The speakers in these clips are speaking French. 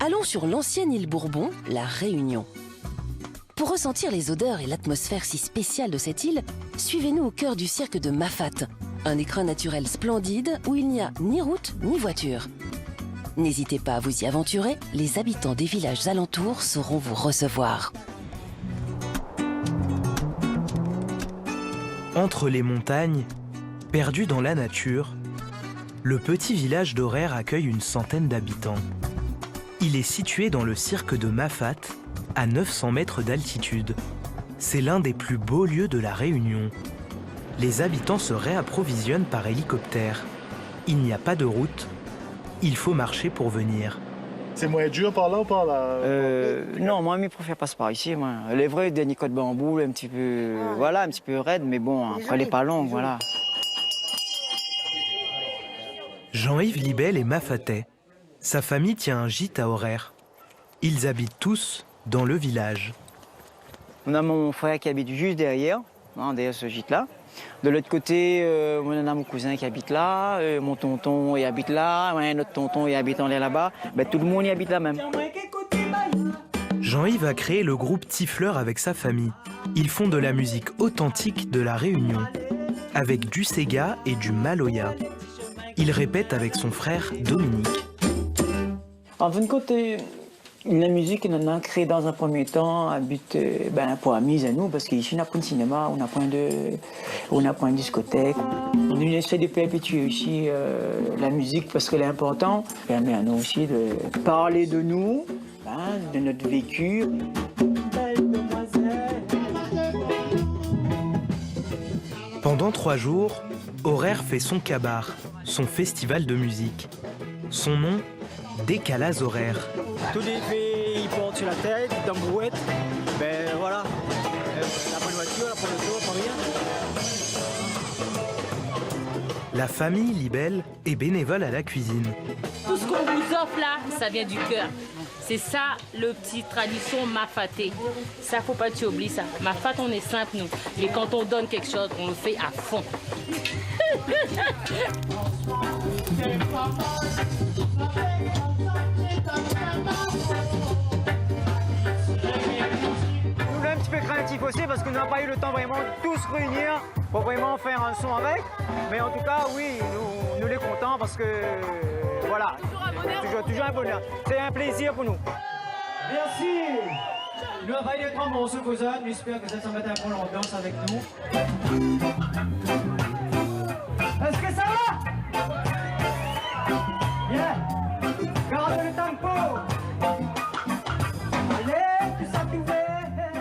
Allons sur l'ancienne île Bourbon, la Réunion. Pour ressentir les odeurs et l'atmosphère si spéciale de cette île, suivez-nous au cœur du cirque de Mafate, un écrin naturel splendide où il n'y a ni route ni voiture. N'hésitez pas à vous y aventurer, les habitants des villages alentours sauront vous recevoir. Entre les montagnes, perdu dans la nature, le petit village d'Aurère accueille une centaine d'habitants. Il est situé dans le cirque de Mafate, à 900 mètres d'altitude. C'est l'un des plus beaux lieux de la Réunion. Les habitants se réapprovisionnent par hélicoptère. Il n'y a pas de route, il faut marcher pour venir. C'est moins dur par là ou par là? Non, moi, je préfère passer par ici. Moi. Les vrais derniers côtes de bambou, un petit peu, voilà, un petit peu raide, mais bon, après, elle n'est pas longue, voilà. Jean-Yves Libel est mafatais. Sa famille tient un gîte à Aurère. Ils habitent tous dans le village. On a mon frère qui habite juste derrière, derrière ce gîte-là. De l'autre côté, on a mon cousin qui habite là, mon tonton il habite là, un autre tonton il habite en l'air là-bas. Ben, tout le monde y habite là même. Jean-Yves a créé le groupe Tifleur avec sa famille. Ils font de la musique authentique de la Réunion, avec du Sega et du Maloya. Il répète avec son frère Dominique. En fin de compte, la musique, on a créé dans un premier temps à but pour amuser à nous, parce qu'ici, on n'a pas de cinéma, on n'a pas de discothèque. On essaie de perpétuer aussi la musique parce qu'elle est importante. Ça permet à nous aussi de parler de nous, de notre vécu. Pendant 3 jours, Aurère fait son cabar, son festival de musique. Son nom, Décalage Horaire. Tous les filles, ils portent sur la tête, ils tambouettent. Ben voilà. La bonne voiture, la bonne auto, pas rien. La famille Libel est bénévole à la cuisine. Tout ce qu'on vous offre là, ça vient du cœur. C'est ça, le petit tradition mafaté. Ça, faut pas que tu oublies ça. Mafate, on est simple, nous. Mais quand on donne quelque chose, on le fait à fond. Nous, là, un petit peu créatif aussi parce qu'on n'a pas eu le temps vraiment de tous réunir pour vraiment faire un son avec. Mais en tout cas, oui, nous les contents parce que, voilà, toujours un bonheur. C'est un plaisir pour nous. Merci. Nous avons eu 3 morceaux pour ça. J'espère que ça va mettre un peu l'ambiance avec nous. Est-ce que ça va? Bien. Gardez le tempo.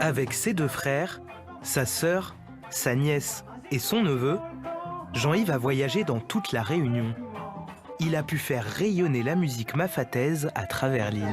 Avec ses 2 frères, sa sœur, sa nièce et son neveu, Jean-Yves a voyagé dans toute la Réunion. Il a pu faire rayonner la musique mafataise à travers l'île.